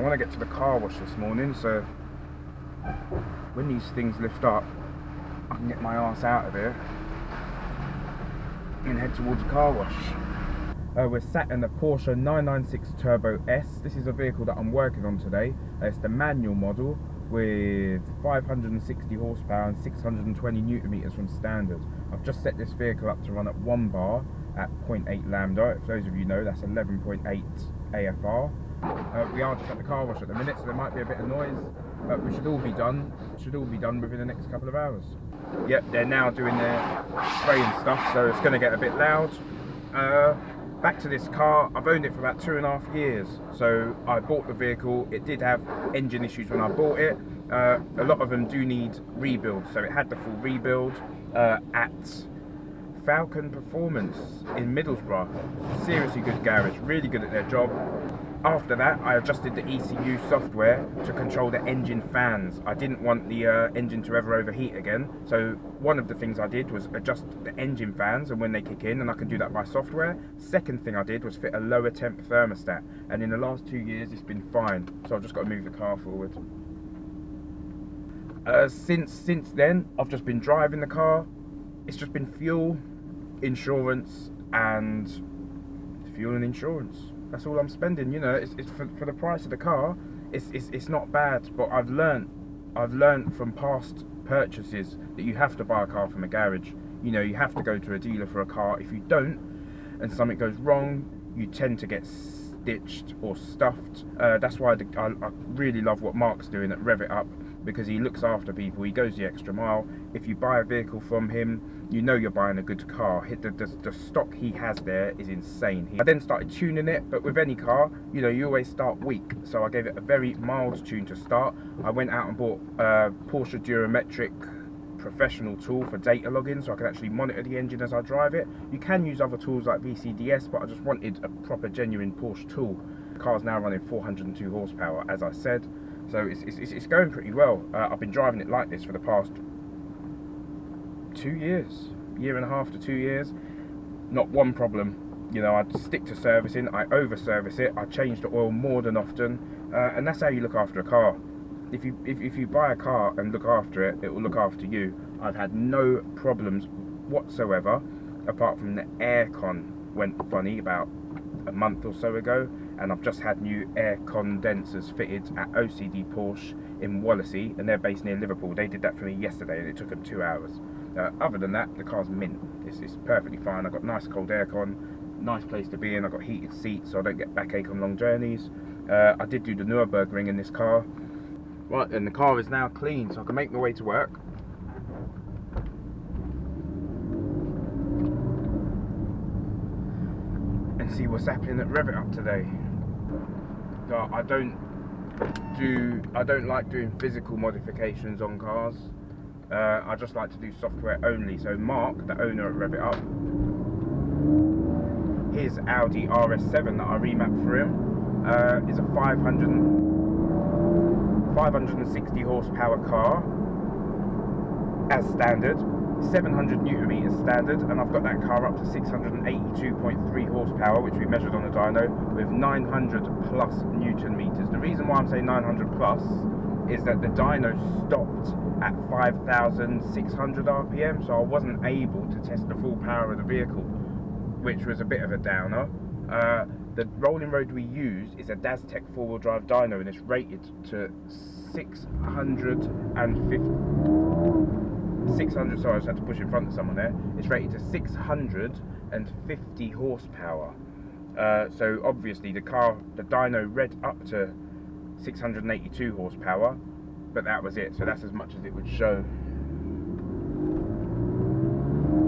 want to get to the car wash this morning, so when these things lift up, I can get my ass out of here and head towards the car wash. We're sat in the Porsche 996 Turbo S. This is a vehicle that I'm working on today. It's the manual model with 560 horsepower and 620 newton meters from standard. I've just set this vehicle up to run at 1 bar at 0.8 lambda. If those of you know, that's 11.8 AFR. We are just at the car wash at the minute, so there might be a bit of noise, but we should all be done. Should all be done within the next couple of hours. Yep, they're now doing their spraying stuff, so it's going to get a bit loud. Back to this car. I've owned it for about 2.5 years. So I bought the vehicle. It did have engine issues when I bought it. A lot of them do need rebuild, so it had the full rebuild at Falcon Performance in Middlesbrough. Seriously good garage, really good at their job. After that, I adjusted the ECU software to control the engine fans. I didn't want the engine to ever overheat again, so one of the things I did was adjust the engine fans and when they kick in, and I can do that by software. Second thing I did was fit a lower temp thermostat, and in the last 2 years it's been fine, so I've just got to move the car forward. Since then, I've just been driving the car. It's just been fuel, insurance, and fuel and insurance. That's all I'm spending, you know. It's for the price of the car. It's not bad, but I've learned from past purchases that you have to buy a car from a garage. You know, you have to go to a dealer for a car. If you don't, and something goes wrong, you tend to get stitched or stuffed. That's why I really love what Mark's doing at Rev-it, because he looks after people. He goes the extra mile. If you buy a vehicle from him, you know you're buying a good car. The stock he has there is insane. I then started tuning it, but with any car, you know, you always start weak. So I gave it a very mild tune to start. I went out and bought a Porsche Durometric professional tool for data logging, so I can actually monitor the engine as I drive it. You can use other tools like VCDS, but I just wanted a proper genuine Porsche tool. The car's now running 402 horsepower, as I said. So it's going pretty well. I've been driving it like this for the past 2 years, 1.5 to 2 years. Not one problem. You know, I stick to servicing, I over service it, I change the oil more than often, and that's how you look after a car. If you buy a car and look after it, it will look after you. I've had no problems whatsoever, apart from the aircon went funny about a month or so ago, and I've just had new air condensers fitted at OCD Porsche in Wallasey, and they're based near Liverpool. They did that for me yesterday and it took them 2 hours. Other than that, the car's mint. It's perfectly fine. I've got nice cold aircon, nice place to be in. I've got heated seats so I don't get backache on long journeys. I did do the Nürburgring in this car. Right, and the car is now clean, so I can make my way to work. And see what's happening at Rev-it today. So I don't like doing physical modifications on cars. I just like to do software only. So Mark, the owner at Rev-it, his Audi RS7 that I remapped for him is a 560 horsepower car as standard, 700 newton meters standard, and I've got that car up to 682.3 horsepower, which we measured on the dyno, with 900 plus newton meters. The reason why I'm saying 900 plus is that the dyno stopped at 5,600 RPM, so I wasn't able to test the full power of the vehicle, which was a bit of a downer. The rolling road we use is a Daztec 4-wheel drive dyno, and it's rated to 600, sorry, I just had to push in front of someone there. It's rated to 650 horsepower. So obviously the dyno read up to 682 horsepower, but that was it, so that's as much as it would show.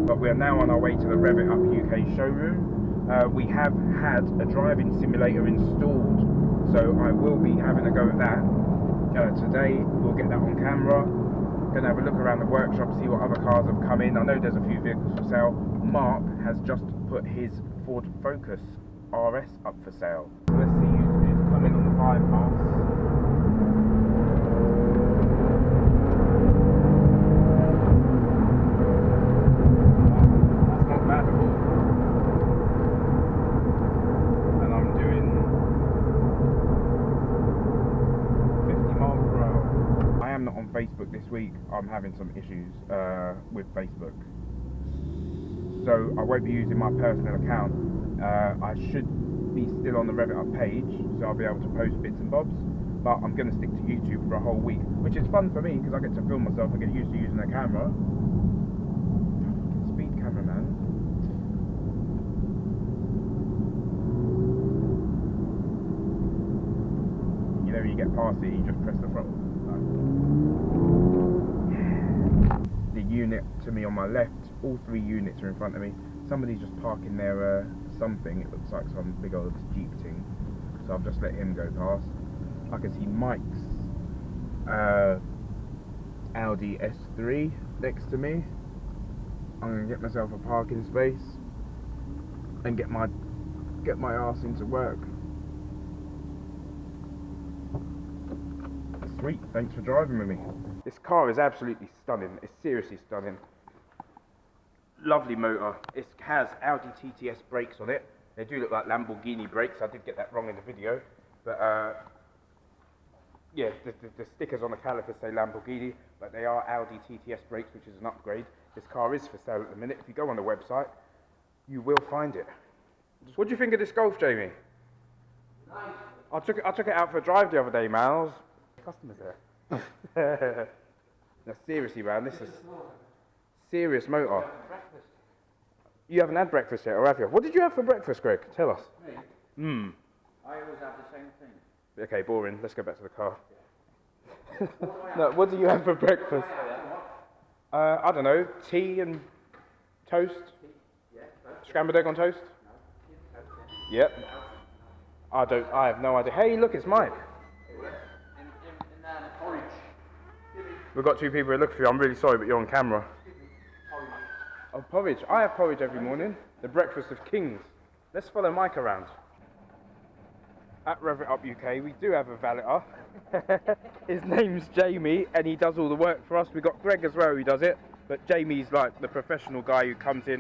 But we are now on our way to the Rev-it UK showroom. We have had a driving simulator installed, so I will be having a go at that. Today we'll get that on camera. Gonna have a look around the workshop, see what other cars have come in. I know there's a few vehicles for sale. Mark has just put his Ford Focus RS up for sale. Let's see who's coming on the bypass. That's not bad at all. And I'm doing I'm not on Facebook this week, I'm having some issues with Facebook. So I won't be using my personal account. I should be still on the Rev-it page, so I'll be able to post bits and bobs. But I'm going to stick to YouTube for a whole week, which is fun for me because I get to film myself. I get used to using a camera. Speed camera, man. You know, when you get past it, you just press the throttle. The unit to me on my left, all 3 units are in front of me. Somebody's just parking their something. It looks like some big old Jeep thing. So I've just let him go past. I can see Mike's Audi S3 next to me. I'm gonna get myself a parking space and get my ass into work. Sweet, thanks for driving with me. This car is absolutely stunning. It's seriously stunning. Lovely motor. It has Audi TTS brakes on it. They do look like Lamborghini brakes. I did get that wrong in the video, but yeah, the stickers on the calipers say Lamborghini, but they are Audi TTS brakes, which is an upgrade. This car is for sale at the minute. If you go on the website, you will find it. What do you think of this Golf, Jamie? Nice. I took it out for a drive the other day, man. Customers there. No, seriously, man, this is serious motor. You haven't had breakfast yet, or have you? What did you have for breakfast, Greg? Tell us. Me? I always have the same thing. Okay, boring. Let's go back to the car. No, what do you have for breakfast? I don't know. Tea and toast. Scrambled egg on toast. Yep. I have no idea. Hey, look, it's Mike. Porridge. We've got 2 people who look for you. I'm really sorry, but you're on camera. Oh, porridge. I have porridge every morning. The breakfast of kings. Let's follow Mike around. At Rev-it UK, we do have a valeter. His name's Jamie, and he does all the work for us. We've got Greg as well who does it, but Jamie's like the professional guy who comes in,